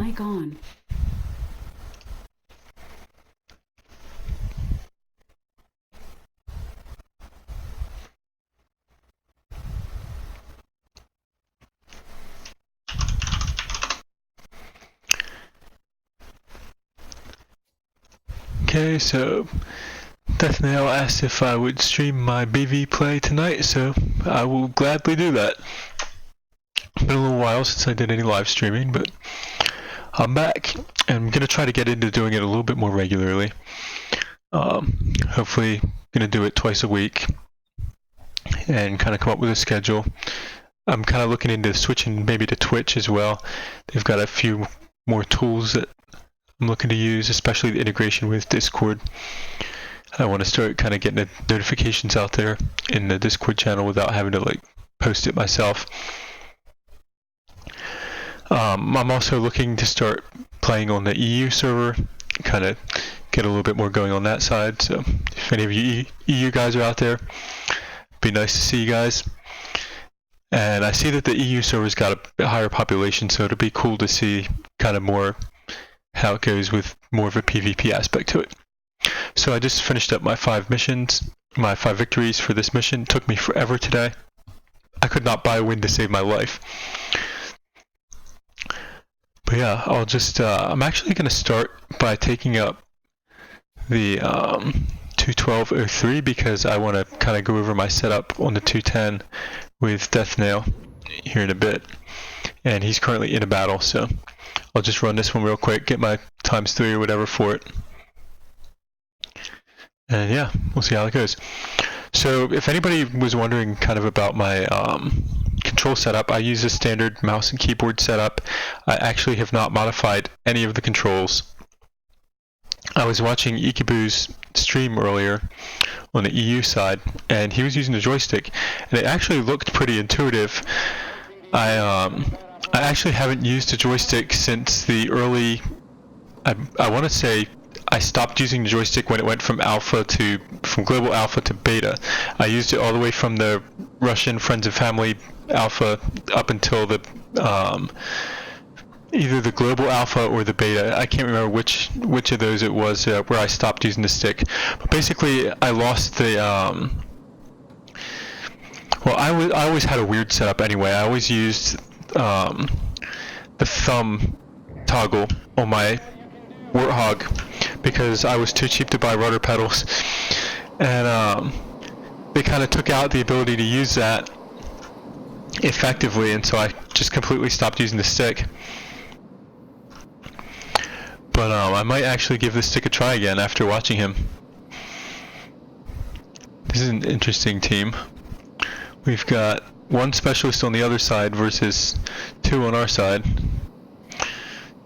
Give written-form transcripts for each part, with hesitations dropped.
Mic on. Okay, so Deathnail asked if I would stream my BV play tonight, so I will gladly do that. It's been a little while since I did any live streaming, but I'm back, and I'm going to try to get into doing it a little bit more regularly. Hopefully, going to do it twice a week, and kind of come up with a schedule. I'm kind of looking into switching maybe to Twitch as well. They've got a few more tools that I'm looking to use, especially the integration with Discord. I want to start kind of getting the notifications out there in the Discord channel without having to like post it myself. I'm also looking to start playing on the EU server, kind of get a little bit more going on that side. So if any of you EU guys are out there, it'd be nice to see you guys. And I see that the EU server's got a bit higher population, so it'll be cool to see kind of more how it goes with more of a PvP aspect to it. So I just finished up my 5 missions, my 5 victories for this mission. It took me forever today. I could not buy a win to save my life. But yeah, I'll just, I'm actually going to start by taking up the 212.03 because I want to kind of go over my setup on the 210 with Deathnail here in a bit. And he's currently in a battle, so I'll just run this one real quick, get my ×3 or whatever for it. And yeah, we'll see how it goes. So if anybody was wondering kind of about my control setup, I use a standard mouse and keyboard setup. I actually have not modified any of the controls. I was watching Ikibu's stream earlier on the EU side, and he was using the joystick, and it actually looked pretty intuitive. I actually haven't used a joystick since the early, I want to say I stopped using the joystick when it went from global alpha to beta. I used it all the way from the Russian Friends and Family alpha up until the either the global alpha or the beta. I can't remember which of those it was where I stopped using the stick. But basically, I lost the well, I always had a weird setup anyway. I always used the thumb toggle on my Warthog because I was too cheap to buy rudder pedals, and they kind of took out the ability to use that effectively, and so I just completely stopped using the stick. But I might actually give this stick a try again after watching him. This is an interesting team. We've got 1 specialist on the other side versus 2 on our side.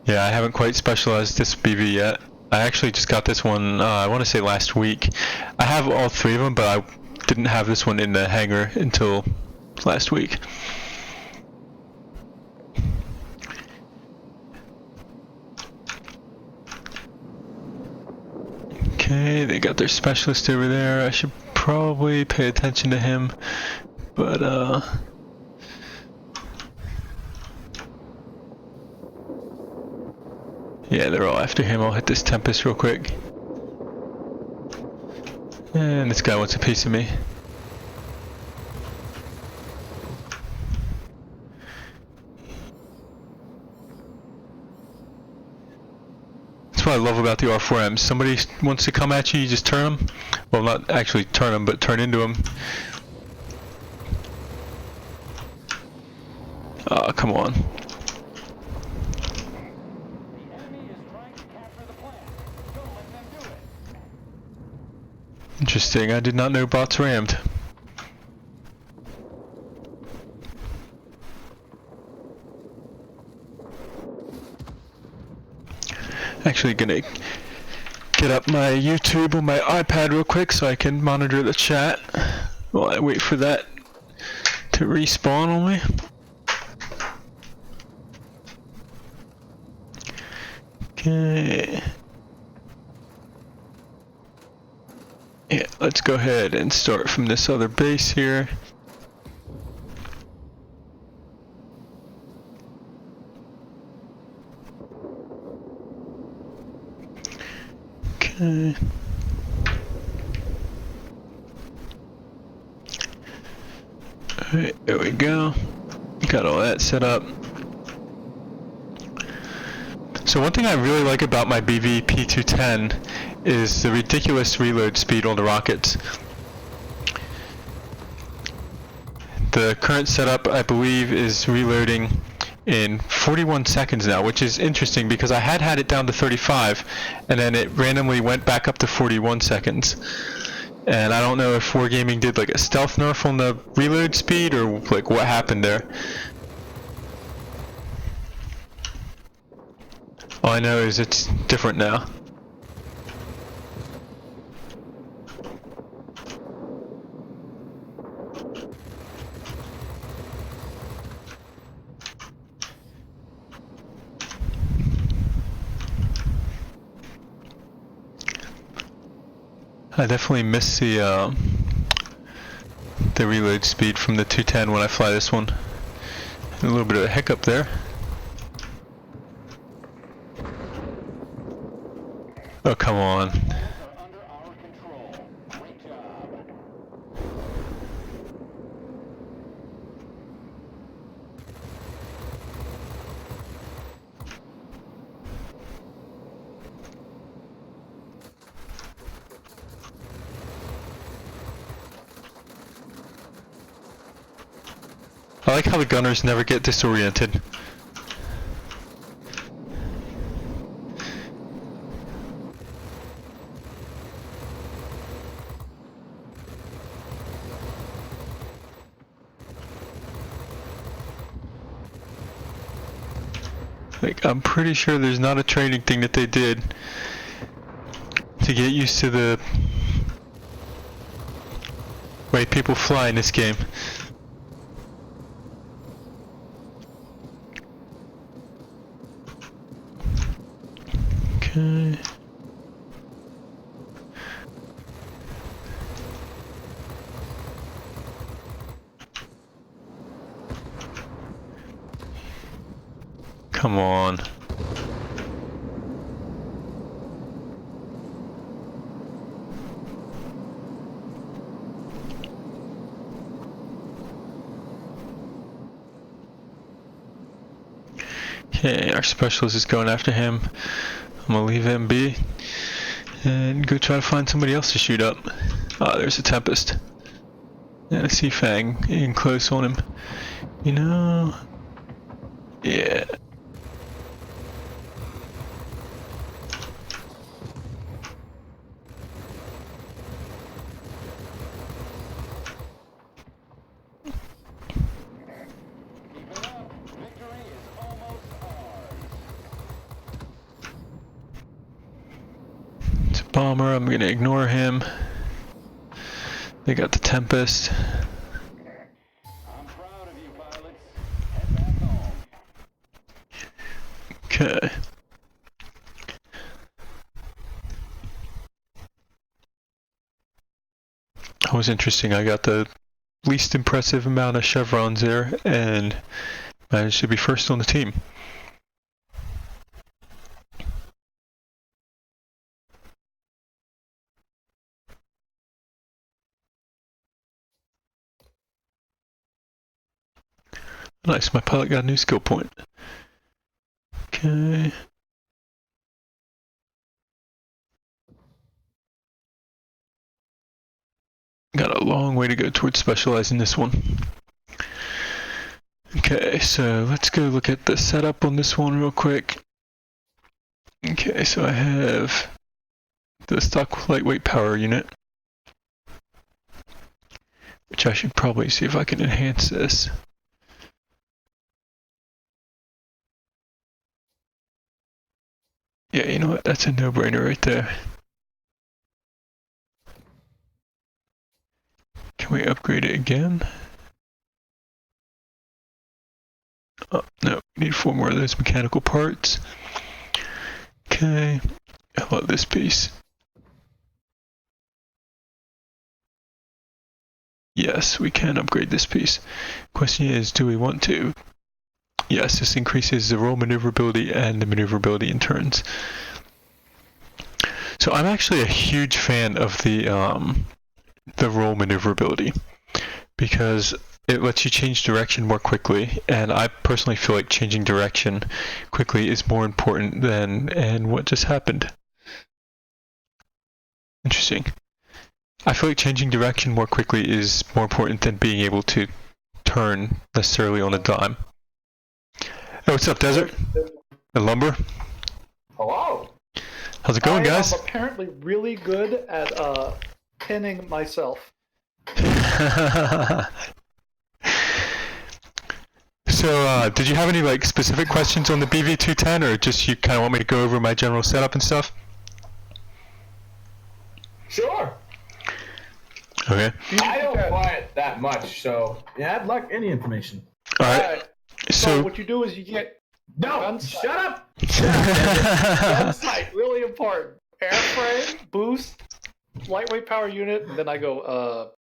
Yeah, I haven't quite specialized this BV yet. I actually just got this one, I want to say last week. I have all 3 of them, but I didn't have this one in the hangar until last week. Okay, they got their specialist over there. I should probably pay attention to him, but yeah, they're all after him. I'll hit this Tempest real quick. And this guy wants a piece of me. That's what I love about the R4M. Somebody wants to come at you, you just turn them. Well, not actually turn them, but turn into them. Oh, come on. Interesting, I did not know bots rammed. Actually gonna get up my YouTube on my iPad real quick so I can monitor the chat while I wait for that to respawn on me. Okay. Yeah, let's go ahead and start from this other base here. Okay. Alright, there we go. Got all that set up. So one thing I really like about my BV-P210 is the ridiculous reload speed on the rockets. The current setup, I believe, is reloading in 41 seconds now, which is interesting because I had it down to 35, and then it randomly went back up to 41 seconds. And I don't know if Wargaming did like a stealth nerf on the reload speed or like what happened there. All I know is it's different now. I definitely miss the reload speed from the 210 when I fly this one. A little bit of a hiccup there. Oh, come on. I like how the gunners never get disoriented. Like, I'm pretty sure there's not a training thing that they did to get used to the way people fly in this game. Okay. Come on. Okay, our specialist is going after him. I'm gonna leave him be and go try to find somebody else to shoot up. Ah, there's a Tempest. And I see Fang in close on him. You know, yeah. It's a bomber, I'm gonna ignore him. They got the Tempest. I'm proud of you, pilots. Head back home. Okay. That was interesting. I got the least impressive amount of chevrons there and managed to be first on the team. Nice, my pilot got a new skill point. Okay. Got a long way to go towards specializing this one. Okay, so let's go look at the setup on this one real quick. Okay, so I have the stock lightweight power unit, which I should probably see if I can enhance this. Yeah, you know what? That's a no-brainer right there. Can we upgrade it again? Oh, no, need 4 more of those mechanical parts. Okay, how about this piece? Yes, we can upgrade this piece. Question is, do we want to? Yes, this increases the roll maneuverability and the maneuverability in turns. So I'm actually a huge fan of the roll maneuverability because it lets you change direction more quickly, and I personally feel like changing direction quickly is more important than what just happened. Interesting. I feel like changing direction more quickly is more important than being able to turn necessarily on a dime. Hey, what's up, Desert? And Lumber? Hello. How's it going, guys? I'm apparently really good at pinning myself. So, did you have any like specific questions on the BV210, or just you kind of want me to go over my general setup and stuff? Sure. Okay. I don't play it that much, so yeah, I'd like any information. All right. So So, what you do is you get No, Gun shut up. gun sight, really important. Airframe, boost, lightweight power unit, and then I go up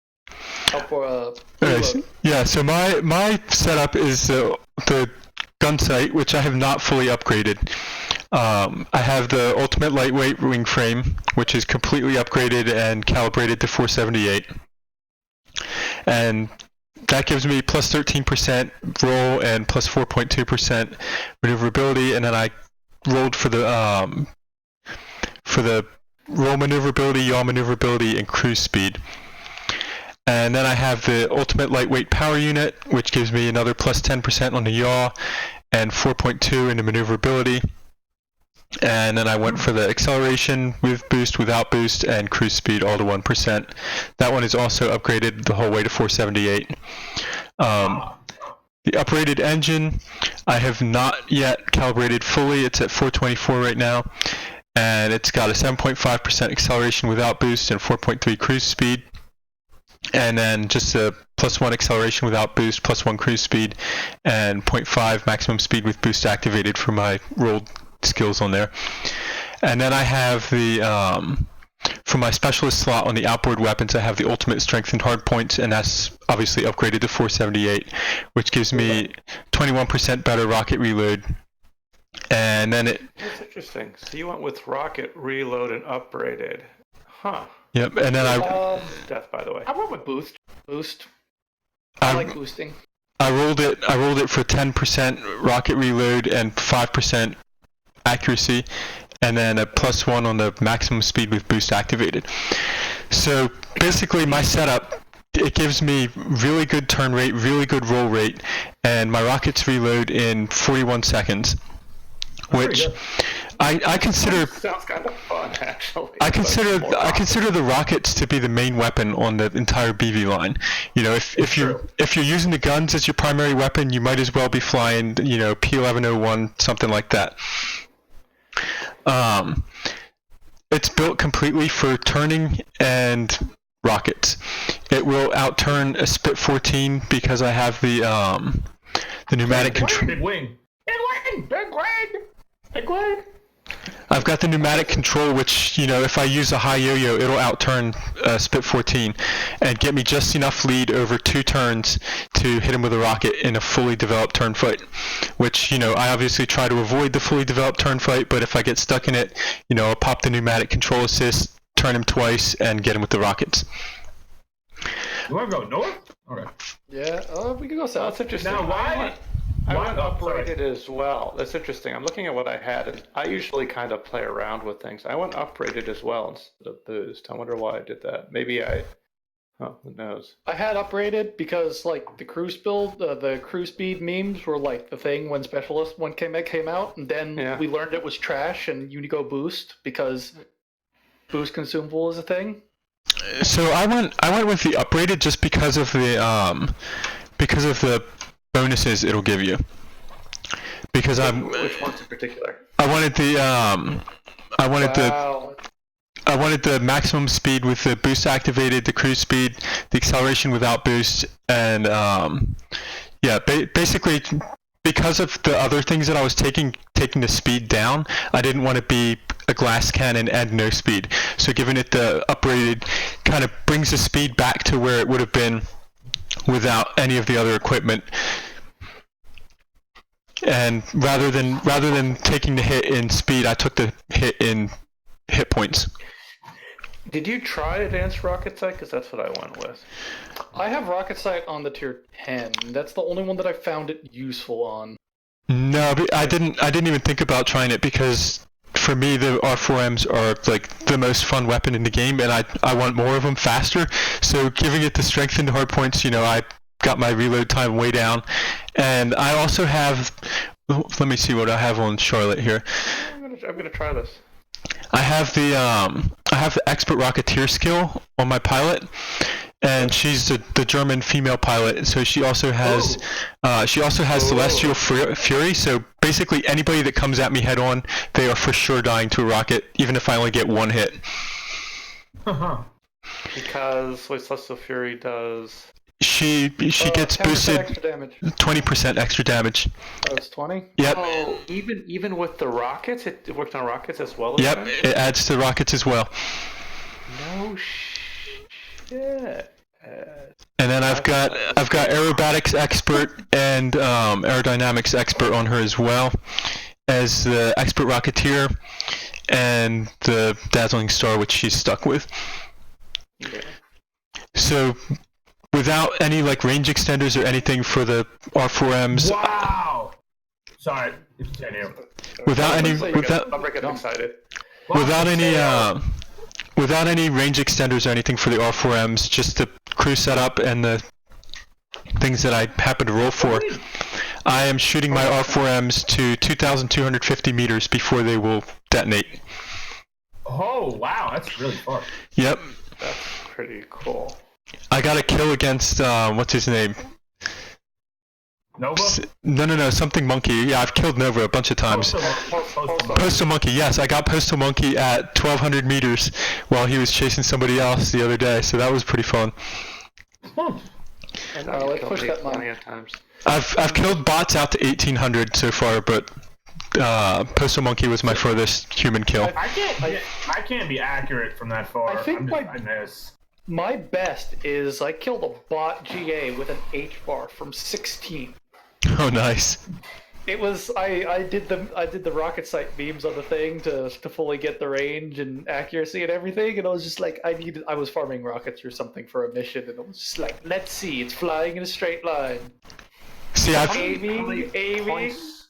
for alright, reload. yeah. So my setup is the gun sight, which I have not fully upgraded. I have the ultimate lightweight wing frame, which is completely upgraded and calibrated to 478, and that gives me plus 13% roll and plus 4.2% maneuverability, and then I rolled for the roll maneuverability, yaw maneuverability, and cruise speed. And then I have the ultimate lightweight power unit, which gives me another plus 10% on the yaw and 4.2 in the maneuverability. And then I went for the acceleration with boost, without boost, and cruise speed all to 1%. That one is also upgraded the whole way to 478. The uprated engine, I have not yet calibrated fully. It's at 424 right now. And it's got a 7.5% acceleration without boost and 4.3 cruise speed. And then just a plus 1 acceleration without boost, plus 1 cruise speed, and 0.5 maximum speed with boost activated for my rolled skills on there. And then I have the for my specialist slot on the outboard weapons, I have the ultimate strength and hard points, and that's obviously upgraded to 478, which gives me 21% better rocket reload. And then That's interesting. So you went with rocket reload and upgraded. Huh. Yep. And then I Death, by the way. I went with boost. I like boosting. I rolled it for 10% rocket reload and 5% accuracy, and then a plus 1 on the maximum speed with boost activated. So basically my setup, it gives me really good turn rate, really good roll rate, and my rockets reload in 41 seconds, which I consider Sounds kind of fun, actually. I consider the rockets to be the main weapon on the entire BV line. You know, if you're using the guns as your primary weapon, you might as well be flying, you know, P1101, something like that. It's built completely for turning and rockets. It will outturn a Spit 14 because I have the pneumatic control. Big wing. Big wing. I've got the pneumatic control, which, you know, if I use a high yo-yo, it'll outturn Spit 14 and get me just enough lead over 2 turns to hit him with a rocket in a fully developed turn fight, which, you know, I obviously try to avoid the fully developed turn fight, but if I get stuck in it, you know, I'll pop the pneumatic control assist, turn him twice, and get him with the rockets. You want to go north? Okay. Yeah, we can go Oh, south. that's interesting. Now, why? I went Oh, sorry. upgraded as well. That's interesting. I'm looking at what I had, and I usually kind of play around with things. I went upgraded as well instead of boost. I wonder why I did that. Maybe who knows? I had upgraded because like the cruise build, the cruise speed memes were like the thing when Specialist one came out, and then we learned it was trash and you need to go boost because boost consumable is a thing. So I went with the upgraded just because of the bonuses it'll give you. Because Which ones in particular? I wanted the Wow. I wanted the maximum speed with the boost activated, the cruise speed, the acceleration without boost, and basically because of the other things that I was taking the speed down, I didn't want to be a glass cannon and no speed. So giving it the upgraded kind of brings the speed back to where it would have been without any of the other equipment. And rather than taking the hit in speed, I took the hit in hit points. Did you try advanced rocket sight? Because that's what I went with. I have rocket sight on the tier 10. That's the only one that I found it useful on. No, but I didn't even think about trying it because for me the R4Ms are like the most fun weapon in the game, and I want more of them faster. So giving it the strength and hard points, I got my reload time way down, and I also have. Let me see what I have on Charlotte here. I'm gonna try this. I have the expert rocketeer skill on my pilot, and she's the German female pilot. So she also has celestial fury. So basically, anybody that comes at me head on, they are for sure dying to a rocket, even if I only get one hit. Because celestial fury does. She gets 10% boosted extra damage. 20% extra damage. Oh, it's 20? Yep. Oh, even with the rockets, it worked on rockets as well. Yep. It adds to rockets as well. No shit. And then I've got aerobatics expert and aerodynamics expert on her as well as the expert rocketeer and the dazzling star, which she's stuck with. Yeah. So without any range extenders or anything for the R4Ms. Wow. Sorry, continue. Without any I'm getting excited. without any range extenders or anything for the R4Ms, just the crew setup and the things that I happen to roll for, I am shooting my R4Ms to 2,250 meters before they will detonate. Oh wow, that's really fun. Yep. That's pretty cool. I got a kill against what's his name? Nova? No, something monkey. Yeah, I've killed Nova a bunch of times. Postal monkey. Yes, I got postal monkey at 1,200 meters while he was chasing somebody else the other day. So that was pretty fun. And let's push that plenty line. of times. I've killed bots out to 1,800 so far, but postal monkey was my furthest human kill. I can't be accurate from that far. I think I miss. My best is I killed a bot GA with an H bar from 16. Oh, nice. It was I did the rocket sight beams on the thing to fully get the range and accuracy and everything, and I was just like I was farming rockets or something for a mission, and I was just like, let's see, it's flying in a straight line. See, How many points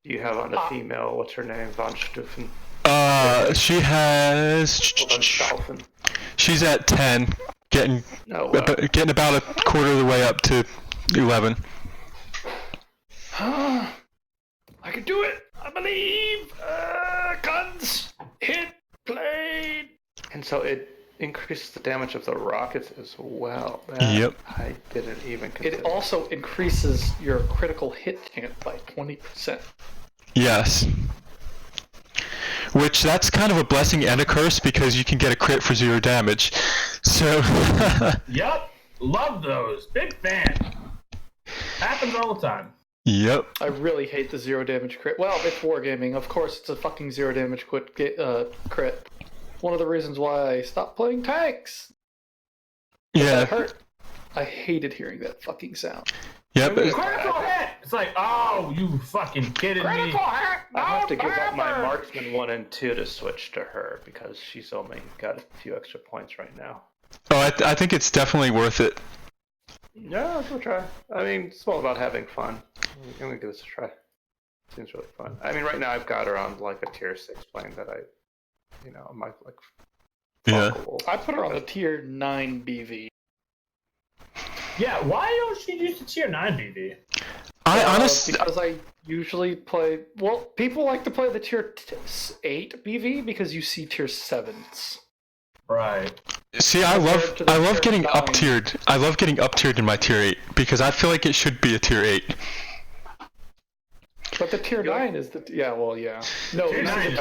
do you have on the female? What's her name? Von Stufen. She has. Von Staufen. She's at 10, getting about a quarter of the way up to 11. I can do it! I believe! Guns! Hit! Plane! And so it increases the damage of the rockets as well. Yep. I didn't even consider. It also increases your critical hit chance by 20%. Yes. Which, that's kind of a blessing and a curse because you can get a crit for 0 damage. So... Yep. Love those. Big fan. Happens all the time. Yep. I really hate the 0 damage crit. Well, it's wargaming. Of course, it's a fucking 0 damage crit. One of the reasons why I stopped playing tanks. Yeah. That hurt. I hated hearing that fucking sound. Yep. Critical hit! It's like, oh, you fucking kidding me? Critical hit! I have to give up my marksman 1 and 2 to switch to her because she's only got a few extra points right now. Oh, I think it's definitely worth it. Yeah, we'll try. I mean, it's all about having fun. I'm gonna give this a try. Seems really fun. I mean, right now I've got her on like a tier 6 plane that I might like. Yeah. I put her on the tier 9 BV. Yeah, why don't you use the tier 9 BV? I honestly... Because I usually play... Well, people like to play the tier 8 BV because you see tier 7s. Right. See, I love getting up tiered. I love getting up tiered in my tier 8 because I feel like it should be a tier 8. But the tier 9 is the... Yeah, well, yeah. No, Tier 9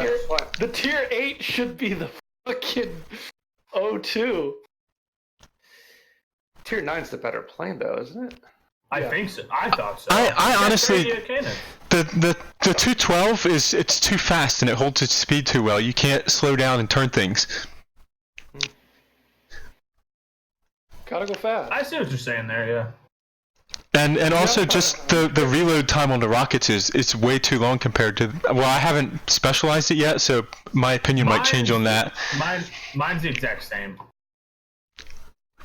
the tier 8 should be the fucking 02. Tier 9's the better plane though, isn't it? I think so. I thought so. I honestly... Crazy, okay, then. The 212 it's too fast and it holds its speed too well. You can't slow down and turn things. Gotta go fast. I see what you're saying there, yeah. And also just the reload time on the rockets is way too long compared to. Well, I haven't specialized it yet, so my opinion might change on that. Mine's the exact same.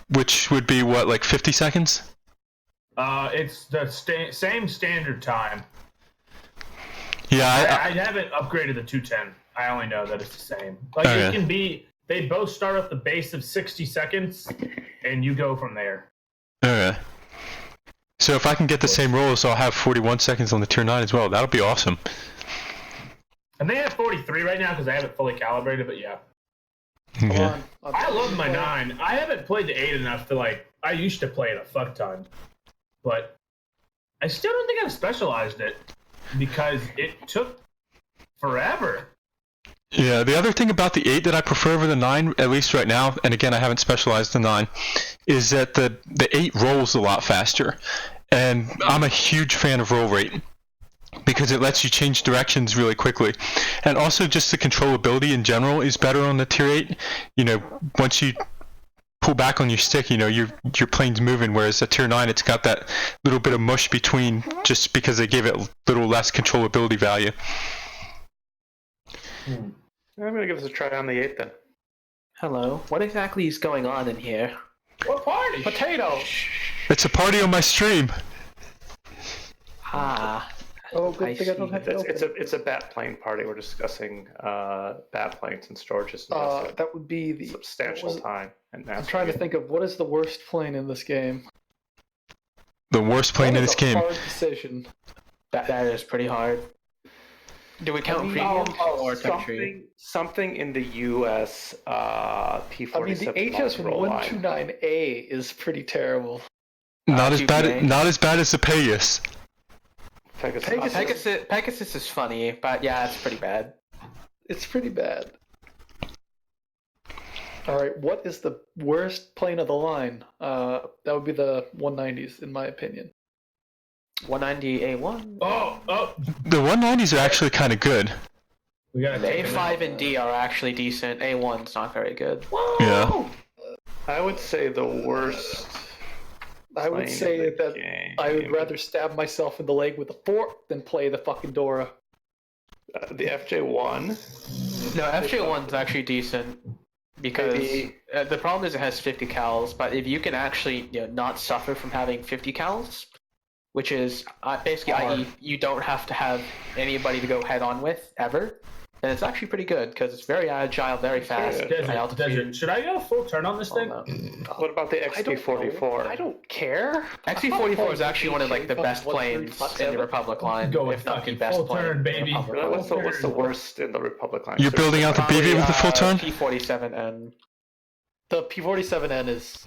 Which would be what, like 50 seconds? It's the same standard time. Yeah, I haven't upgraded the 210. I only know that it's the same. Like Okay. it can be. They both start at the base of 60 seconds, and you go from there. Okay. So if I can get the same rolls, I'll have 41 seconds on the tier 9 as well. That'll be awesome. And they have 43 right now because I haven't fully calibrated, but yeah. Okay. I love my 9. I haven't played the 8 enough to like. I used to play it a fuck ton, but I still don't think I've specialized it because it took forever. Yeah, the other thing about the 8 that I prefer over the 9, at least right now, and again I haven't specialized the 9, is that the 8 rolls a lot faster. And I'm a huge fan of roll rate because it lets you change directions really quickly. And also just the controllability in general is better on the tier 8. You know, once you pull back on your stick, you know, your plane's moving, whereas at tier 9 it's got that little bit of mush between just because they gave it a little less controllability value. I'm gonna give this a try on the 8 then. Hello. What exactly is going on in here? What party? Potato. It's a party on my stream. Ah. Oh, good thing I don't have to open. It's a bat plane party. We're discussing bat planes and storages. And That would be the substantial time. And I'm trying to think of what is the worst plane in this game. The worst plane in this game. Hard decision. That is pretty hard. Do we count premium or country? Something in the U.S. P-47. I mean, the HS129A is pretty terrible. Not as bad. GPA. Not as bad as the Pegasus. Pegasus is funny, but yeah, it's pretty bad. It's pretty bad. All right, what is the worst plane of the line? That would be the 190s, in my opinion. 190A1. Oh. The 190s are actually kind of good. We gotta take A5 and D are actually decent. A1's not very good. Yeah. I would say the worst. I would say that I would rather stab myself in the leg with a fork than play the fucking Dora. The FJ1. No, FJ1's actually decent because the problem is it has 50 cals, but if you can actually not suffer from having 50 cals, which is basically i.e. you don't have to have anybody to go head on with ever, then it's actually pretty good because it's very agile, very fast. high altitude. Should I go full turn on this thing? What about the XP44? I don't care. XP44 is actually one of like the best planes in the Republic line, if not the best full plane. turn, baby. What's the worst in the Republic line? You're building out the BB with the full turn? P47N. The P47N is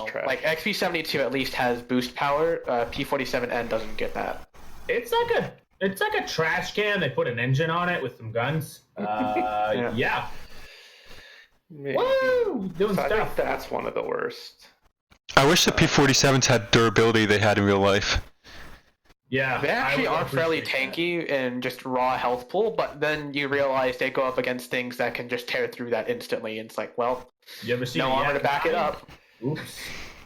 trash. Like XP72 at least has boost power. P47N doesn't get that. It's like a trash can. They put an engine on it with some guns. Yeah. Woo! Doing So I stuff. think that's one of the worst. I wish the P47s had durability they had in real life. Yeah. They actually I would are fairly appreciate tanky and just raw health pool, but then you realize they go up against things that can just tear through that instantly. And it's like, well, that. You ever seen no armor to back it up. Oops.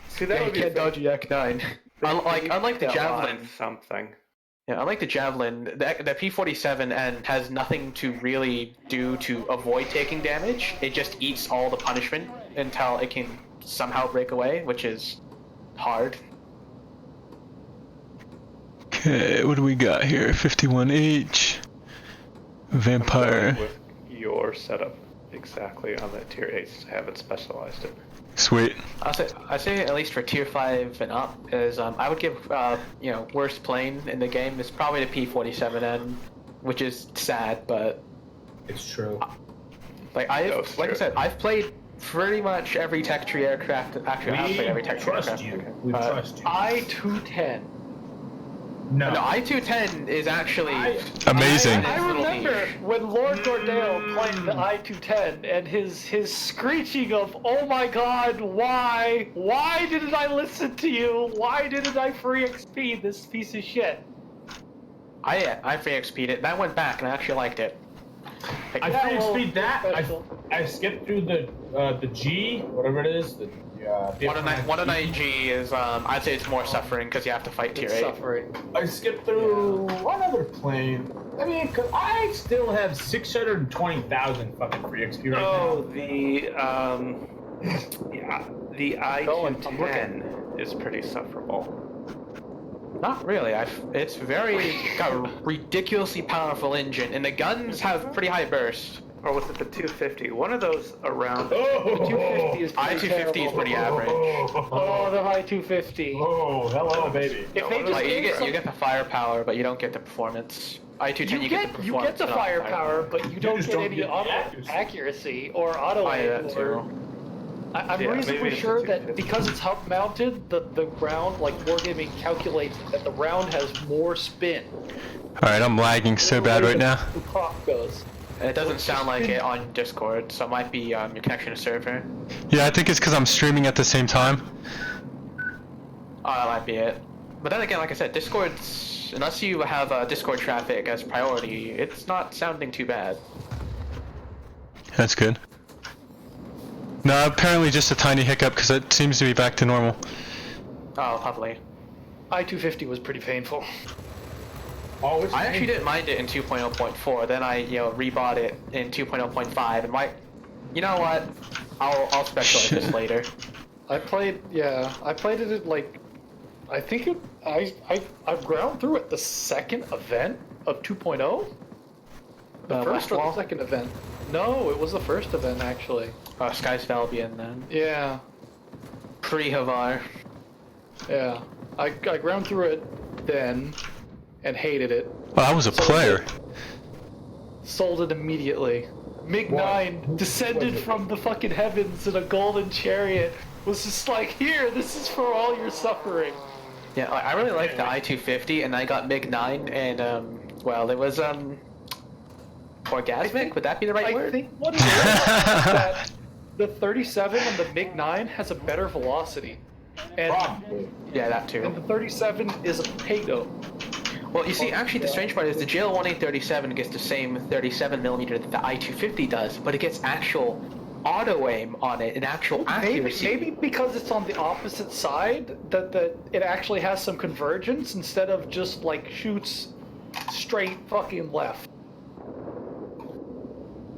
See, that You would be can't dodge a Yak 9. Unlike the Javelin. Something. Yeah, unlike the Javelin, the P47N has nothing to really do to avoid taking damage. It just eats all the punishment until it can somehow break away, which is hard. Okay, what do we got here? 51H. Vampire. With your setup exactly on that tier 8, I haven't specialized it. Sweet. I say at least for tier 5 and up is I would give worst plane in the game is probably the P47N, which is sad, but It's true. I said, I've played pretty much every tech tree aircraft. Actually, I've played every tech tree aircraft. We trust you. I-210. No, I-210 is actually Amazing. I remember when Lord Gordale played the I-210 and his screeching of, "Oh my God, why? Why didn't I listen to you? Why didn't I free XP this piece of shit?" I free XP'd it. That went back, and I actually liked it. I Yeah, free well, speed that. special. I skipped through the G, whatever it is. The 109G is I'd say it's more suffering because you have to fight tier It's 8. suffering. I skipped through one other plane. I mean, 'cause I still have 620,000 fucking free XP right Oh, now. the I'm I-210 is pretty sufferable. Not really. It's got a ridiculously powerful engine, and the guns have pretty high burst. Or was it the 250? One of those around. The 250 is pretty I-250 is pretty average. Oh, the high 250. Oh, hello, baby. If they just Like, you gave get the firepower, but you don't get the performance. I-210 you get the but not firepower, but you don't just get don't any get the auto accuracy. accuracy or auto Oh, yeah, aim. that Or, too. I'm Yeah, reasonably maybe it's sure the that 250. because it's hub mounted, the round, like Wargaming calculates that the round has more spin. Alright, I'm lagging so bad right now. The clock goes. It doesn't sound like it on Discord, so it might be your connection to server. Yeah, I think it's because I'm streaming at the same time. Oh, that might be it. But then again, like I said, Discord's, unless you have Discord traffic as priority, it's not sounding too bad. That's good. No, apparently just a tiny hiccup because it seems to be back to normal. Oh, probably. I-250 was pretty painful. Oh, I actually didn't mind it in 2.0.4. Then I, rebought it in 2.0.5, and you know what? I'll specialize this later. I played it at like, I think I've ground through it the second event of 2.0. The first or the Westwall? second event? No, it was the first event actually. Sky's Valbian then. Yeah, Pre-Havar. yeah. I ground through it then, and hated it. Oh, I was a player. Sold it immediately. MiG-9 descended from the fucking heavens in a golden chariot. Was just like, here, this is for all your suffering. Yeah, I really like the I-250, and I got MiG-9, and well, it was orgasmic. Would that be the right I word? think what it is that the 37 and the MiG-9 has a better velocity, and Yeah, that too. the 37 is a potato. Well, you see, actually, the strange part is the JL-1837 gets the same 37mm that the I-250 does, but it gets actual auto aim on it and actual accuracy. Maybe because it's on the opposite side, that it actually has some convergence instead of just like shoots straight fucking left.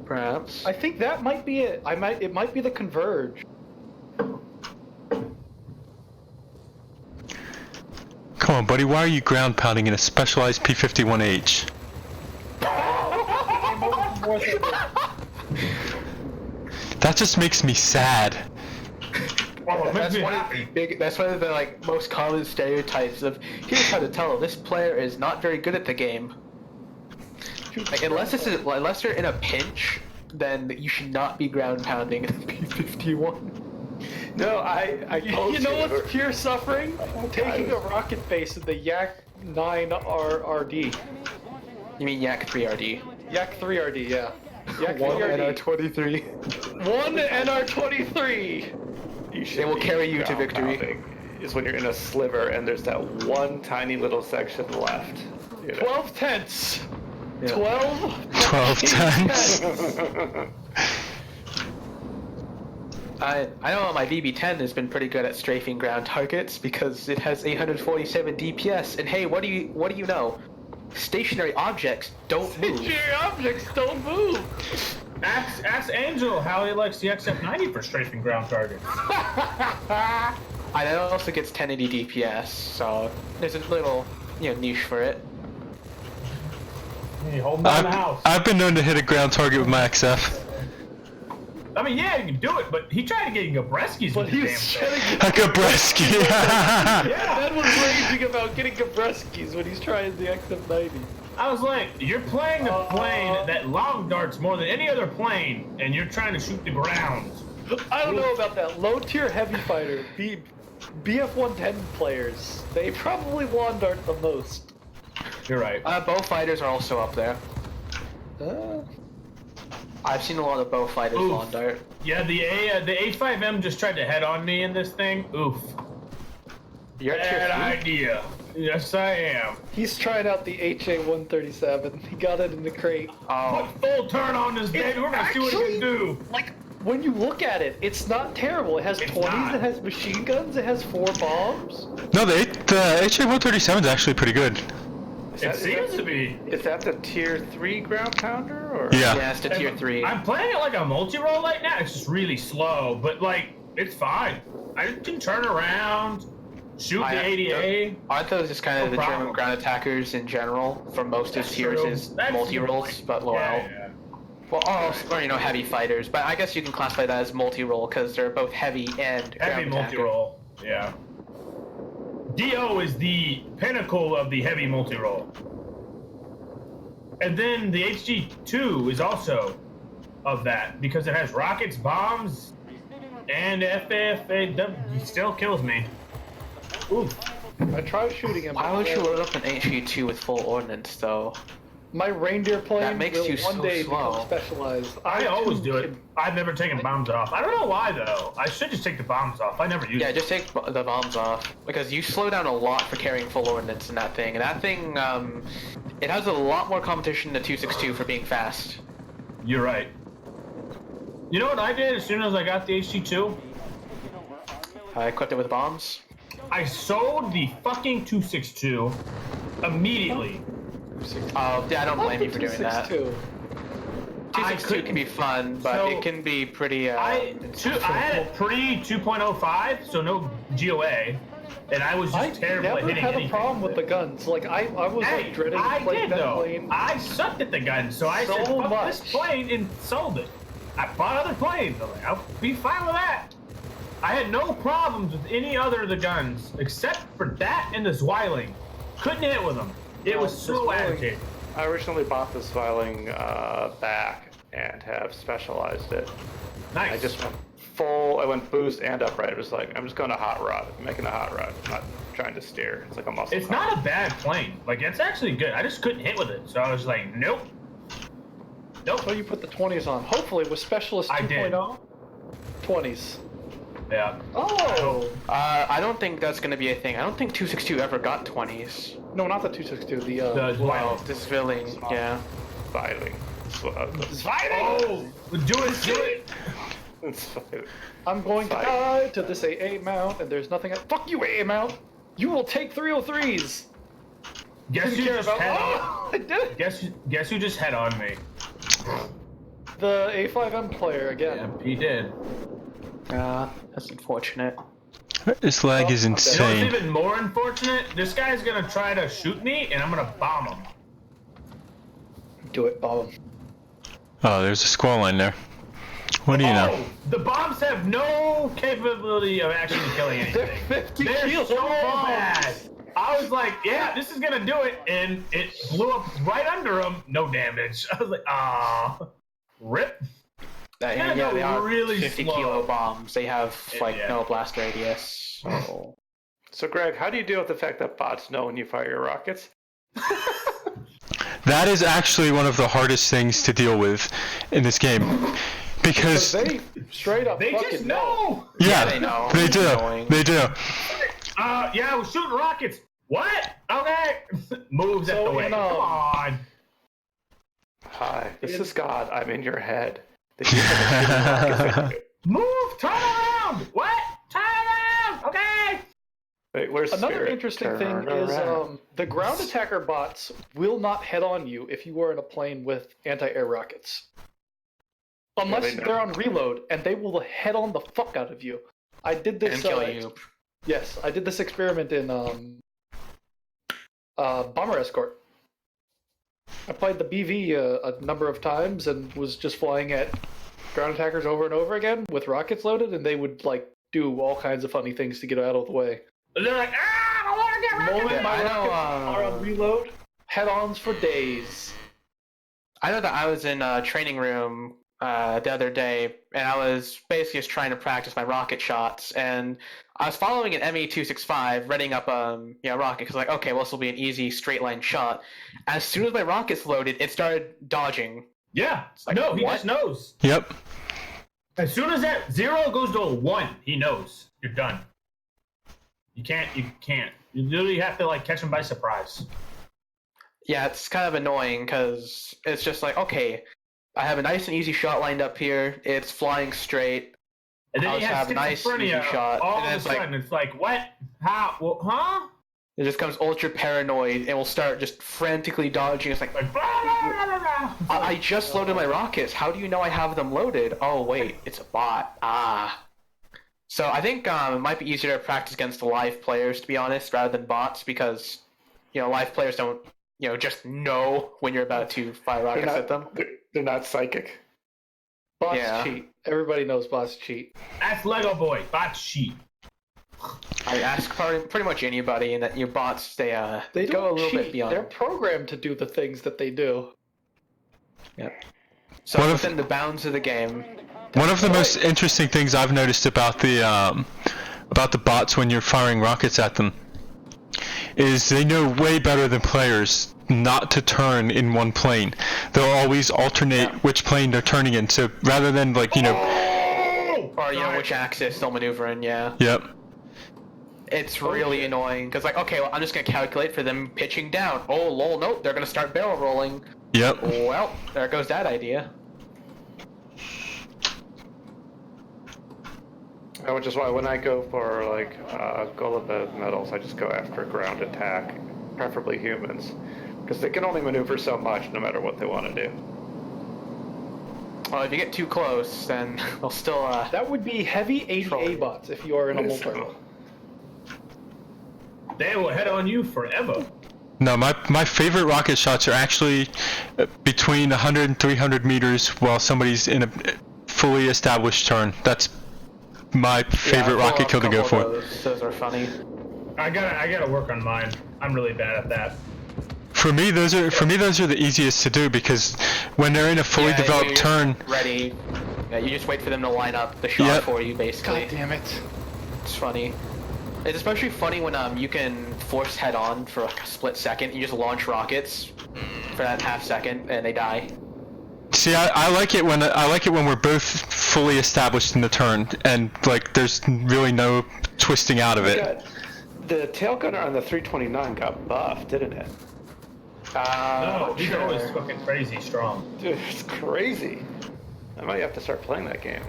Perhaps. I think that might be it. It might be the converge. Come on, buddy, why are you ground pounding in a specialized P-51H? That just makes me sad. That's one of the like most common stereotypes of here's how to tell this player is not very good at the game. Like, unless you're in a pinch, then you should not be ground pounding in P-51. No, I told You know what's pure suffering? Taking a rocket face in the Yak 9 RD. You mean Yak 3RD? Yak 3RD, yeah. Yak One 3RD. NR-23. One NR-23. It will carry you to victory. Is when you're in a sliver and there's that one tiny little section left. You know? 12 tenths. Yeah. 12 tenths. I know my VB-10 has been pretty good at strafing ground targets because it has 847 DPS. And hey, what do you know? Stationary objects don't move. Stationary objects don't move. Ask Angel how he likes the XF90 for strafing ground targets. And it also gets 1080 DPS, so there's a little niche for it. Hey, hold down the house. I've been known to hit a ground target with my XF. I mean, yeah, you can do it, but he tried to get Gabreski's But with he the was damn trying thing. to A Gabreski. Yeah, Ben was raging about getting Gabreski's when he's trying the XF90. I was like, you're playing a plane that long darts more than any other plane, and you're trying to shoot the ground. I don't know about that. Low tier heavy fighter, BF-110 players, they probably lawn dart the most. You're right. Bow fighters are also up there. I've seen a lot of bow fighters Oof. lawn dart. Yeah, the A5M just tried to head on me in this thing. Oof. You're at tier Bad 3? idea. Yes, I am. He's trying out the HA-137. He got it in the crate. Oh, Put full turn on this baby. We're gonna see what it can do. Like, when you look at it, it's not terrible. It has It's 20s, not. it has machine guns, it has 4 bombs. No, the HA-137 is actually pretty good. It seems to be. Is that the tier 3 ground pounder? Or? Yeah. yeah, it's to tier 3. I'm playing it like a multi-roll right now. It's just really slow, but like it's fine. I can turn around, shoot the ADA. Aren't those just kind of No the problem. German ground attackers in general? For most of That's tiers true. is That's multi-rolls, true. but low. Yeah. Well, or heavy fighters. But I guess you can classify that as multi-roll because they're both heavy and Heavy ground attacker. multi-roll. Yeah. DO is the pinnacle of the heavy multi-roll. And then the HG2 is also of that because it has rockets, bombs, and FFAW. He still kills me. Ooh. I tried shooting him. Why would you load up an HG2 with full ordnance though? My reindeer plane That makes will you one so day slow. become specialized. I always too do it. I've never taken bombs off. I don't know why though. I should just take the bombs off. I never use Yeah, it. just take the bombs off because you slow down a lot for carrying full ordnance in that thing. And that thing, it has a lot more competition than 262 for being fast. You're right. You know what I did as soon as I got the HG2? I equipped it with bombs. I sold the fucking 262 immediately. Oh, yeah, I don't blame you for doing that. 262. 262 can be fun, but So, it can be pretty. I had it pre 2.05, so no GOA, and I was I just terrible never at hitting had anything. a problem with the guns. Like I was Hey, like dreading I playing did that though. plane. I sucked at the gun, so I said, So "Fuck much. this plane," and sold it. I bought other planes. I'm like, I'll be fine with that. I had no problems with any other of the guns except for that and the Zweiling. Couldn't hit with them. It was the so Zweiling- agitating. I originally bought this Viling back and have specialized it. Nice. I just went full, I went boost and upright. It was like, I'm just going to hot rod. I'm making a hot rod. I'm not trying to steer. It's like a muscle It's car. not a bad plane. Like, it's actually good. I just couldn't hit with it. So I was like, nope. Nope. So you put the 20s on. Hopefully with Specialist I did. 2.0, 20s. Yeah. Oh! I don't think that's gonna be a thing. I don't think 262 ever got 20s. No, not the 262. The The Well, Zweiling. this Villing, yeah. Viling. Oh! Do it! It's Viling. I'm going to Fight. die to this AA mount, and there's nothing. Fuck you, AA mount. You will take 303s. Guess Didn't who care just about. head on? Oh, I did it. Guess who just head on me? The A5M player again. he did. That's unfortunate. This lag is Oh, I'm dead. You know what's insane. even more unfortunate? This guy's gonna try to shoot me, and I'm gonna bomb him. Do it, bomb. Oh, there's a squall line there. What do you know? Oh, the bombs have no capability of actually killing anything. They're 50 They're kilos so bombs. bad. I was like, yeah, this is gonna do it, and it blew up right under him. No damage. I was like, ah, rip. Yeah, Yeah, they are really 50 slow. kilo bombs. They have like Yeah. no blast radius. So. So, Greg, how do you deal with the fact that bots know when you fire your rockets? That is actually one of the hardest things to deal with in this game. Because, They straight up They fucking just know. yeah, they know. they It's do. annoying. They do. Yeah, I was shooting rockets. What? Okay. Moves So, at the way. you Come know- on. Hi, this is God. I'm in your head. Did you have a rockets at you? Move. Turn around. What? Turn around. Okay. Wait, where's Another Spirit? interesting Turn thing is around. the ground attacker bots will not head on you if you are in a plane with anti-air rockets. Unless they don't. they're on reload, and they will head on the fuck out of you. I did this. And kill you. Yes, I did this experiment in Bomber Escort. I played the BV a number of times and was just flying at ground attackers over and over again with rockets loaded, and they would like do all kinds of funny things to get out of the way. And they're like, I want to get The moment rocket. my I know, rockets are on reload, head-ons for days. I know that I was in a training room the other day, and I was basically just trying to practice my rocket shots, and I was following an ME-265, readying up rocket, because like, okay, well, this will be an easy straight line shot. As soon as my rockets loaded, it started dodging. Yeah. like, No, he what? just knows. Yep. As soon as that 0 goes to a 1, he knows. You're done. You can't. You literally have to like catch them by surprise. Yeah, it's kind of annoying because it's just like, okay, I have a nice and easy shot lined up here. It's flying straight. And then I you just have a nice easy shot. all and of a it's like, sudden, it's like, what? How? Well, huh? it just comes ultra paranoid and will start just frantically dodging. It's like, Like, blah, blah, blah, blah, blah. I just loaded my rockets. How do you know I have them loaded? Oh, wait, it's a bot. Ah. So I think it might be easier to practice against live players, to be honest, rather than bots, because, live players don't, just know when you're about to fire rockets at them. They're not psychic. Bots Yeah. cheat. Everybody knows bots cheat. Ask Lego Boy. Bot sheet. I ask pretty much anybody, and that your bots, they They go a don't little cheat. bit beyond. They're programmed to do the things that they do. So One of- within the bounds of the game. One of the most interesting things I've noticed about the bots when you're firing rockets at them is they know way better than players not to turn in one plane. They'll always alternate which plane they're turning in. So rather than Or which axis they'll maneuver in. Yeah. Yep. It's really annoying because okay, well, I'm just gonna calculate for them pitching down. Oh lol, nope, they're gonna start barrel rolling. Yep. Well, there goes that idea. Which is why when I go for gold medals, I just go after ground attack, preferably humans, because they can only maneuver so much no matter what they want to do. Well, if you get too close, then they'll still. That would be heavy 80A bots if you are in a multi. They will head on you forever. No, my favorite rocket shots are actually between 100 and 300 meters while somebody's in a fully established turn. That's my favorite rocket kill to go for. Those are funny. I gotta work on mine. I'm really bad at that. For me, those are the easiest to do because when they're in a fully Yeah, developed you're turn, ready. Yeah, you just wait for them to line up the shot Yep. for you, basically. God damn it. It's funny. It's especially funny when you can force head on for like a split second. You just launch rockets for that half second and they die. see, I like it when we're both fully established in the turn and like there's really no twisting out of it. The tail gunner on the 329 got buffed, didn't it? No, he's sure. always fucking crazy strong. Dude, it's crazy. I might have to start playing that game.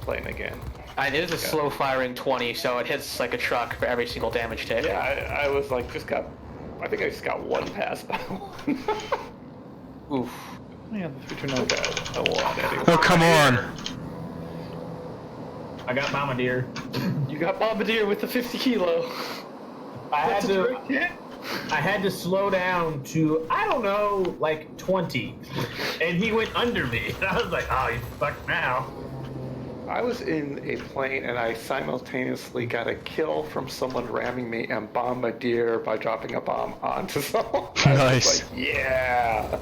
Playing again. And it is a slow firing 20, so it hits like a truck for every single damage tick. Yeah, I was like, I think I just got one pass by one. Oof. Man, the 329. I won anyway. Oh come on! I got Bombardier. You got Bombardier with the 50 kilo. I had to slow down to, I don't know, like 20. And he went under me. And I was like, oh, you fucked now. I was in a plane and I simultaneously got a kill from someone ramming me and bombardier by dropping a bomb onto someone. Nice. Like, yeah.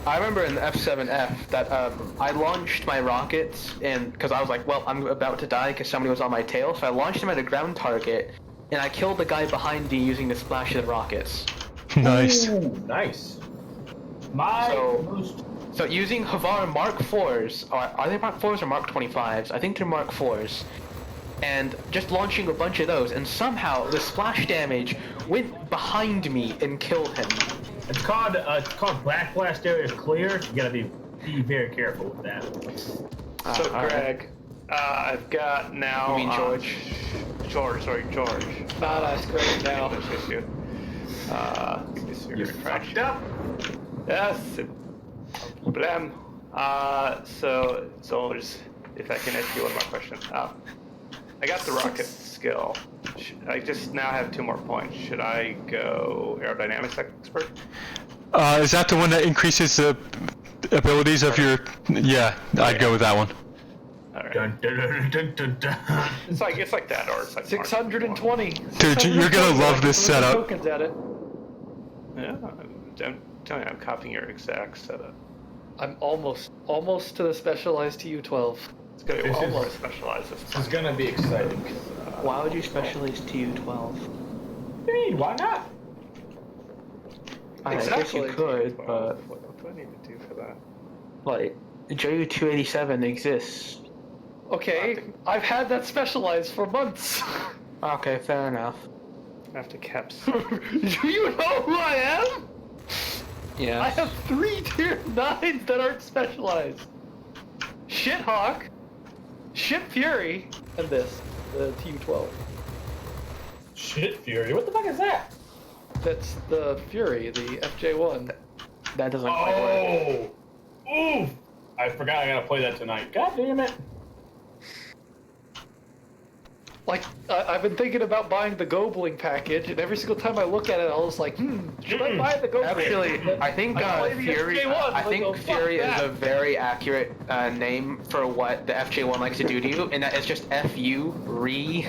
I remember in the F7F that I launched my rockets because I was like, well, I'm about to die because somebody was on my tail. So I launched them at a ground target and I killed the guy behind me using the splash of the rockets. Nice. Ooh, nice. So using Havar Mark 4s, are they Mark 4s or Mark 25s? I think they're Mark 4s. And just launching a bunch of those, and somehow the splash damage went behind me and killed him. It's called Black Blast Area Clear. You gotta be very careful with that. So Greg, I've got now. You mean George? George. Not us, Greg, now. English issue. You fucked up. Yes. Problem. So if I can ask you one more question. I got the rocket skill. I just now have 2 more points. Should I go aerodynamics expert? Is that the one that increases the abilities of your? Yeah, I'd go with that one. All right. Dun, dun, dun, dun, dun, dun. It's like that, or it's like 620. Dude, you're gonna love this setup. Tokens at it. Yeah, I'm telling you, I'm copying your exact setup. I'm almost to the specialized TU-12. It's gonna be This well is- more specialized this This time. is gonna be exciting. Why would you specialize TU-12? What do you mean? Why not? I guess you could, but What do I need to do for that? like JU-287 exists. Okay, I've had that specialized for months. Okay, fair enough. I have to caps. Do you know who I am? Yeah. I have 3 tier 9s that aren't specialized. Shithawk, Ship Fury, and this, the TU-12. Shit Fury. What the fuck is that? That's the Fury, the FJ1. That doesn't quite work. Oh! Oof! I forgot I gotta play that tonight. God damn it. Like, I've been thinking about buying the Gobling package, and every single time I look at it, I was like, should I buy the Gobling? Actually, I think Fury. I think Fury is a very accurate name for what the FJ1 likes to do to you, and that is just FU re.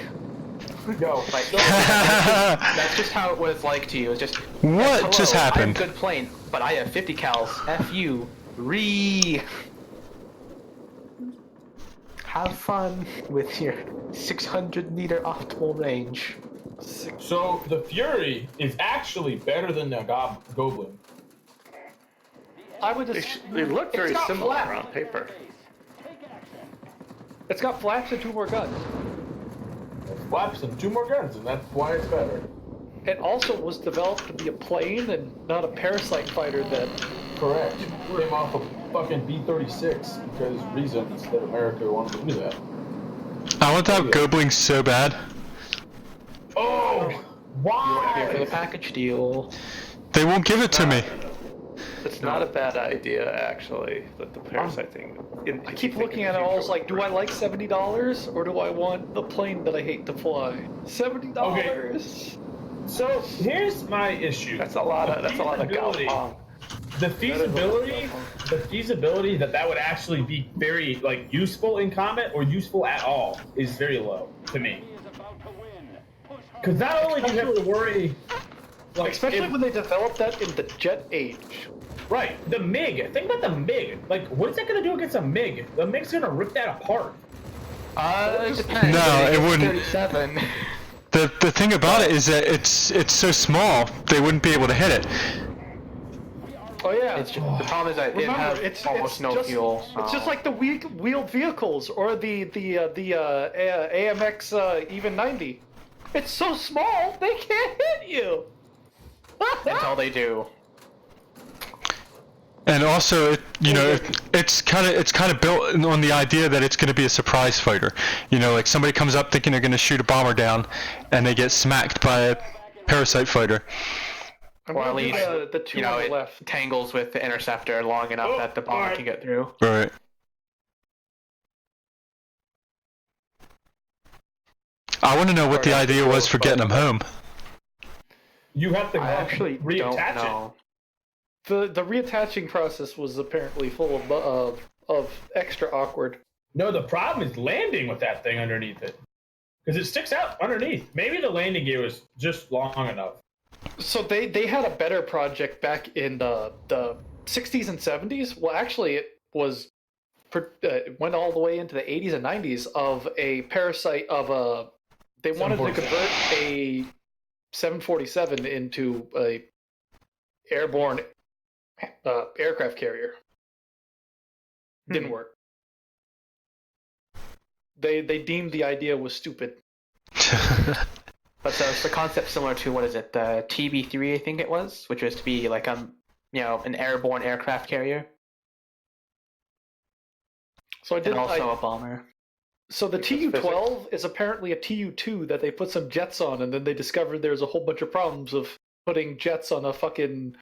No, Like, that's just how it was like to you. It's just What hello, just happened? I have good plane, but I have 50 cals. FU re. Have fun with your 600-meter optimal range. So the Fury is actually better than the Goblin. I would just. They look very It's got similar flaps. on paper. It's got flaps and 2 more guns. It flaps and 2 more guns, and that's why it's better. It also was developed to be a plane and not a parasite fighter that. Correct. Came off a fucking B-36 because reasons that America wanted to do that. I want that Gobling so bad. Oh! Here for Why? the package deal. They won't give it to me. It's not a bad idea, actually, that the parasite thing. I keep looking at it, I was like, do I like $70 or do I want the plane that I hate to fly? $70. So here's my issue. That's a lot of Galpong. The feasibility that would actually be very like useful in combat or useful at all is very low to me. Because not only do you have to worry, like Especially when they developed that in the jet age. right, the MiG. Think about the MiG. Like, what is that gonna do against a MiG? The MiG's gonna rip that apart. It depends. No, it wouldn't. 37. The thing about it is that it's so small they wouldn't be able to hit it. Oh yeah. It's just, the problem is that it Remember, has it's almost no just, fuel. It's just like the wheeled vehicles or the AMX even 90. It's so small they can't hit you. until they do. And also, it's kind of built on the idea that it's going to be a surprise fighter. You know, like somebody comes up thinking they're going to shoot a bomber down, and they get smacked by a parasite fighter. Or at least, the 2 on the it left. tangles with the interceptor long enough that the bomber can get through. Right. I want to know what the idea was for getting them home. You have to I actually don't reattach it. know. The reattaching process was apparently full of extra awkward. No, the problem is landing with that thing underneath it. Because it sticks out underneath. Maybe the landing gear was just long enough. So they had a better project back in the 60s and 70s. Well, actually, it was it went all the way into the 80s and 90s of a parasite of a. They wanted to convert a 747 into a airborne aircraft carrier. Didn't work. They deemed the idea was stupid. But so it's the concept similar to, what is it, the TB3, I think it was, which was to be like an airborne aircraft carrier. So And also a bomber. So the TU-12 is apparently a TU-2 that they put some jets on, and then they discovered there's a whole bunch of problems of putting jets on a fucking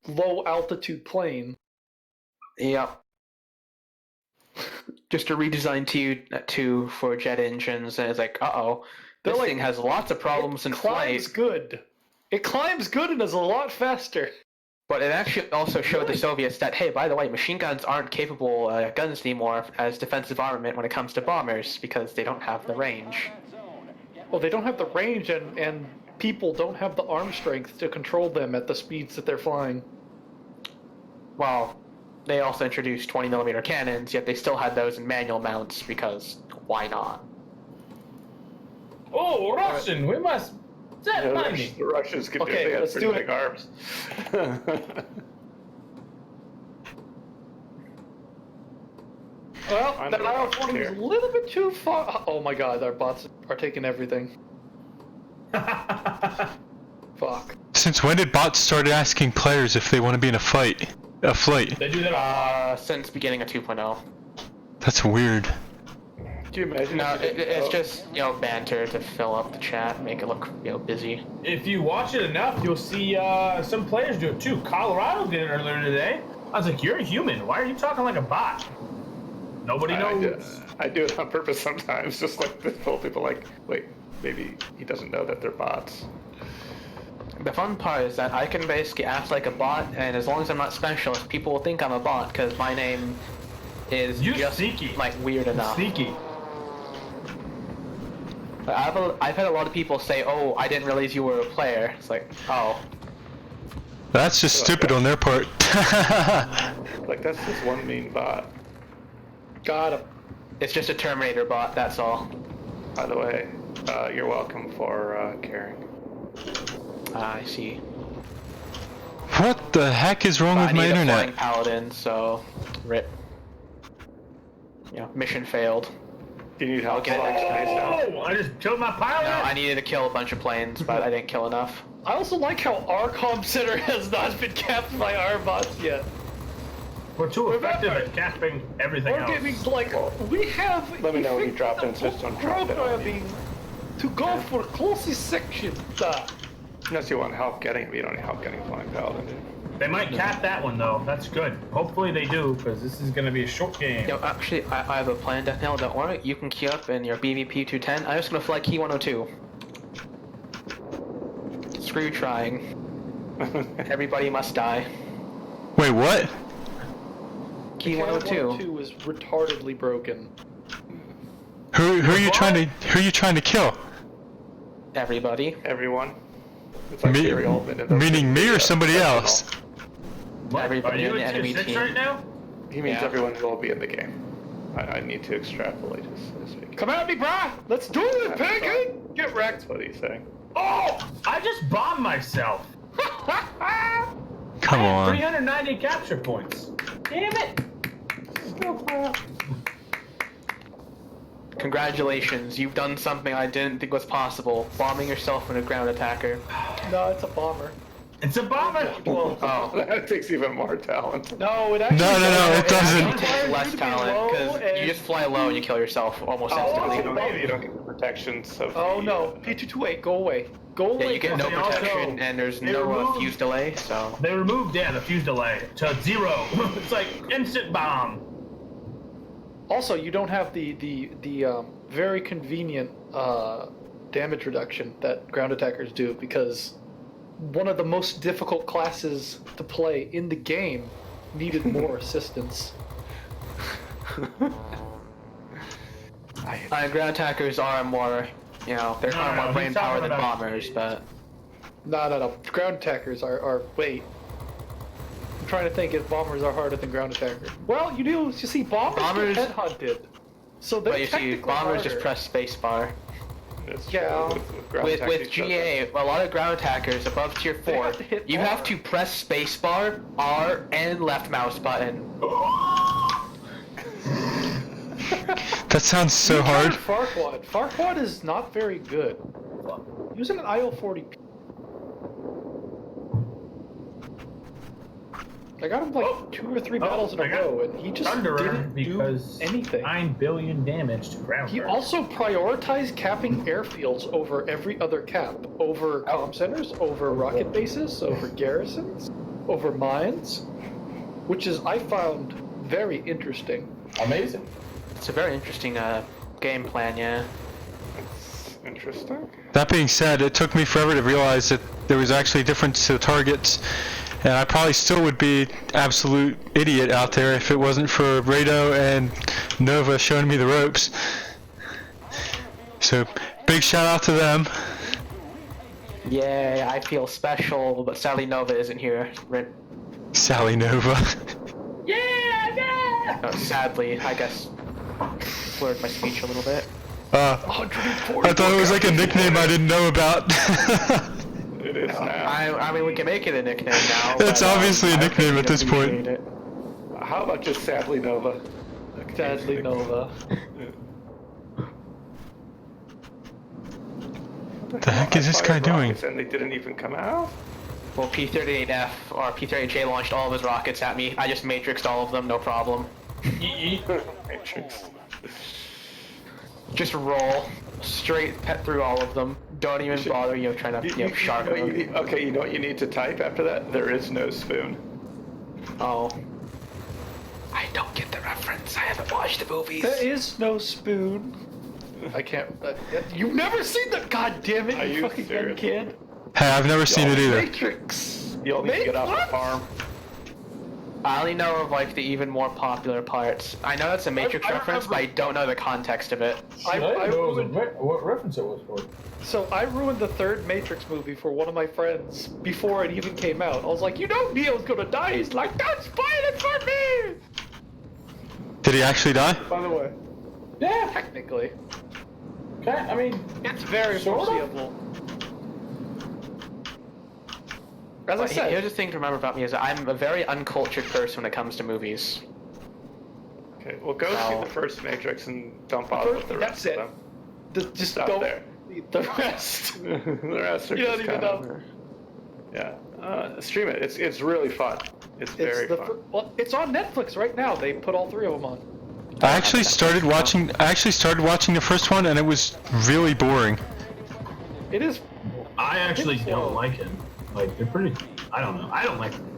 low altitude plane. Yep. Just a redesigned TU-2 for jet engines, and it's like, this thing has lots of problems in flight. It climbs good and is a lot faster. But it actually also showed the Soviets that, hey, by the way, machine guns aren't capable guns anymore as defensive armament when it comes to bombers because they don't have the range. Well, they don't have the range, and people don't have the arm strength to control them at the speeds that they're flying. Well, they also introduced 20mm cannons, yet they still had those in manual mounts because why not? Oh, Russian! We must set money. The Russians could Okay, do it. They have let's pretty do big it. arms. Well, I'm that gonna walk IL-40 is here. a little bit too far. Oh my god, our bots are taking everything. Fuck. Since when did bots start asking players if they want to be in a flight? They do that. Since beginning of 2.0. That's weird. Do you imagine? No, if you did- it's just banter to fill up the chat, make it look busy. If you watch it enough, you'll see some players do it too. Colorado did it earlier today. I was like, "You're a human. Why are you talking like a bot?" Nobody knows. I do it on purpose sometimes, just like to tell people like, wait, maybe he doesn't know that they're bots. The fun part is that I can basically act like a bot, and as long as I'm not specialist, people will think I'm a bot because my name is You just sneaky. like weird enough. Sneaky. But I've had a lot of people say, "Oh, I didn't realize you were a player." It's like, oh, That's just stupid on their part. Like that's just one mean bot. Got him. it's just a Terminator bot. That's all. By the way, you're welcome for caring. I see. What the heck is wrong But I with my need a flying internet? paladin, so rip. Mission failed. Do you need help Okay. flying space now? Oh, I just killed my pilot. No, I needed to kill a bunch of planes, but I didn't kill enough. I also like how our comm center has not been capped by our bots yet. We're too effective at capping everything else. Wargaming's like, we have. Let me know when you drop in, so just don't drop it on me. programming to go for closest section. Unless you want help getting it, you don't need help getting flying paladin. Do you? They might cap that one though. That's good. Hopefully they do, because this is gonna be a short game. Actually, I have a plan, Death Nail. Don't worry. You can queue up in your BVP 210. I'm just gonna fly Key 102. Screw trying. Everybody must die. Wait, what? Key 102. 102 is retardedly broken. Who are you trying to kill? Everybody. Everyone. It's like Me- cereal, but it doesn't- meaning me or somebody else? What? Everybody Are in you the in enemy tier 6 team. right now? He means Yeah. everyone will be in the game. I need to extrapolate his figure. Come at me, brah! Let's do it, pancake! Get wrecked! That's what he's saying. Oh! I just bombed myself. Come on. 390 capture points. Damn it! Congratulations, you've done something I didn't think was possible. Bombing yourself with a ground attacker. No, it's a bomber. It's a bomber. Well, Oh. That takes even more talent. no, it actually No, it It doesn't. actually takes less Low talent, because you and- just fly low and you kill yourself almost Oh, instantly. You don't get the protections of Oh the, no, P228, go away. Go Yeah, away. you get no They also- protection and there's they no removed- fuse delay, so... They removed, the fuse delay to 0. It's like instant bomb. Also, you don't have the very convenient damage reduction that ground attackers do, because one of the most difficult classes to play in the game needed more assistance. Ground attackers are more, they're kind of more brain he's power talking than about- bombers, but... No. Ground attackers are wait. I'm trying to think if bombers are harder than ground attackers. Well, you see, bombers get headhunted. So they're But you see, technically bombers harder. just press spacebar. It's Yeah. with ground With tactics, GA, a lot of ground attackers above tier 4, have to hit you R. have to press spacebar, R, and left mouse button. That sounds so hard. Farquad. Farquad is not very good. Using an IL-40. I got him like 2 or 3 battles in a I got row, and he just Thunderer didn't do because anything. 9 billion damage to ground. He guards. also prioritized capping airfields over every other cap. Over comm centers, over rocket bases, over garrisons, over mines. Which is, I found, very interesting. Amazing. It's a very interesting game plan, yeah. It's interesting. That being said, it took me forever to realize that there was actually a difference to the targets, and I probably still would be absolute idiot out there if it wasn't for Rado and Nova showing me the ropes. So, big shout out to them. Yay, I feel special, but sadly Nova isn't here. Rip. Sally Nova. Yeah! Sadly, I guess slurred my speech a little bit. I thought it was like a nickname I didn't know about. It is now. I mean, we can make it a nickname now. It's but, obviously a I nickname think at this you'd point. appreciate it. How about just Sadly Nova? Sadly, Nova. The heck is this guy doing? And they didn't even come out? Well, P-38F or P-38J launched all of his rockets at me. I just matrixed all of them, no problem. Matrix. Just roll straight pet through all of them. Don't even bother, trying to, shark them. Okay, you know what you need to type after that? There is no spoon. Oh. I don't get the reference. I haven't watched the movies. There is no spoon. I can't. You've never seen the. God damn it! Are you fucking young serious? kid. Hey, I've never seen it either. Matrix. You'll need to get off the farm. I only know of the even more popular parts. I know that's a Matrix reference, but I don't know the context of it. I didn't know what reference it was for. So I ruined the third Matrix movie for one of my friends before it even came out. I was like, Neo's gonna die. He's like, don't spoil it for me. Did he actually die? By the way, Yeah. technically, Okay, I mean, it's very Sort of? foreseeable. As I said, Here's the thing to remember about me is that I'm a very uncultured person when it comes to movies. Okay, well go see the first Matrix and don't bother with the rest that's of it. them. Just Stop don't there. read the rest. The rest are You don't just even kind of... Yeah. Stream it. It's really fun. It's very fun. Well, it's on Netflix right now. They put all three of them on. I actually started watching the first one, and it was really boring. It is. I actually don't like it. Like, they're pretty. I don't know. I don't like them.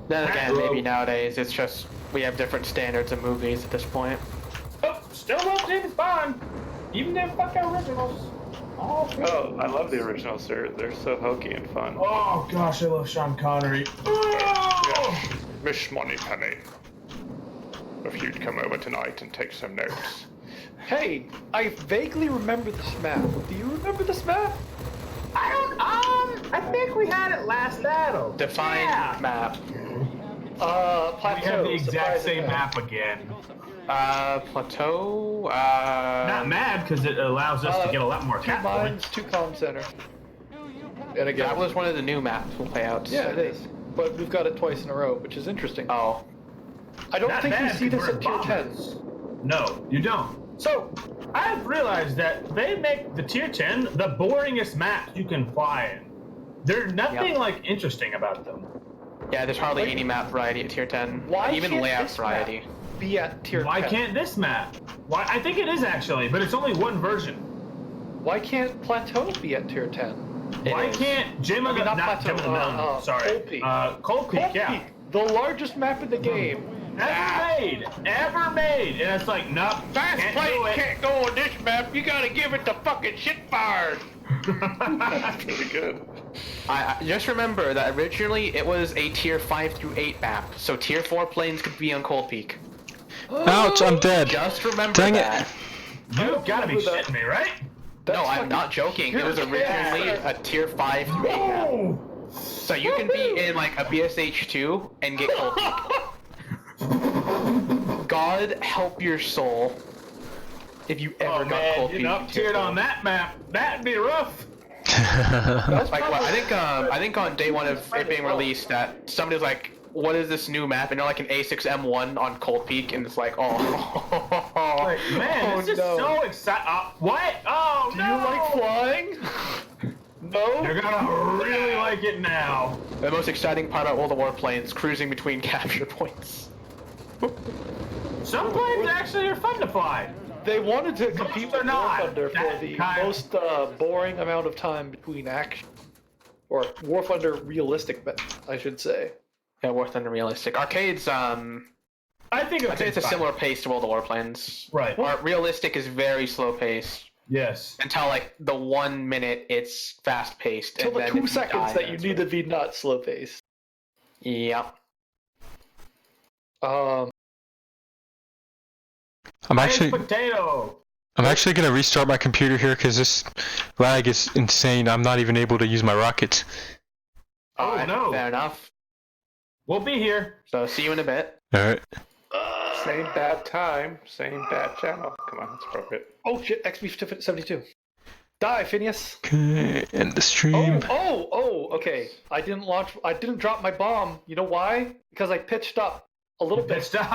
Then again, maybe nowadays it's just we have different standards of movies at this point. Oh, still love James Bond. Even their fucking originals. Oh, I love the originals. They're so hokey and fun. Oh gosh, I love Sean Connery. Yeah. Miss Moneypenny, if you'd come over tonight and take some notes. Hey, I vaguely remember this map. Do you remember this map? I don't. I think we had it last battle. Define map. Plateau. We have the exact surprise same attack. map again. Plateau. Not mad because it allows us to get a lot more 2 cap mines, points. 2 comm center. And again, That was one of the new maps we'll play out. yeah, it is. But we've got it twice in a row, which is interesting. Oh. I don't Not think you bad, see this 'cause at tier we're 10. bombers. No, you don't. So, I've realized that they make the tier 10 the boringest maps you can fly in. There's nothing interesting about them. Yeah, there's hardly any map variety at tier 10. Why even can't layout this variety. map be at tier 10? Why can't this map? Why? I think it is actually, but it's only one version. Why can't Plateau be at tier 10? Why can't Gem of the not not Plateau, Gem of the Mountain? Sorry, Cold Peak. Cold Peak. Yeah. Peak, the largest map in the game. Ever made, and it's like, nope, can't do it. Can't go on this map. You gotta give it the fucking shit fired. That's really good. I just remember that originally it was a tier 5 through 8 map, so tier 4 planes could be on Cold Peak. Ouch, I'm dead. Just remember Dang it. that. You've got to be remember that. shitting me, right? No, I'm not joking. It was originally a tier 5 through 8 map. Oh. So you can be in like a BSH2 and get Cold Peak. God help your soul if you ever got Cold Peak. You're up tiered on that map. That'd be rough. Like, well, I think on day 1 of it being released, that somebody was like, "What is this new map?" And they're like an A6M1 on Cold Peak, and it's like, oh, Like, man, this is so exciting. What? Oh, Do you like flying? No? You're gonna really like it now. The most exciting part about World of Warplanes, cruising between capture points. Some planes actually are fun to fly. They wanted to compete are with not. War Thunder for That the kind- most boring amount of time between action. Or War Thunder realistic, I should say. Yeah, War Thunder Realistic. Arcade's, I think I'd say it's a similar pace to World of Warplanes. Right. Realistic is very slow paced. Yes. Until like the 1 minute it's fast paced. Till the 2 seconds that you need to be not slow paced. Yep. I'm actually Potato. gonna restart my computer here because this lag is insane. I'm not even able to use my rockets. Oh, no. Fair enough. We'll be here. So see you in a bit. All right. Same bad time, same bad channel. Come on, that's appropriate. Oh shit, XB72. Die, Phineas. Okay, end the stream. Okay. I didn't drop my bomb. You know why? Because I pitched up a little bit. Stop.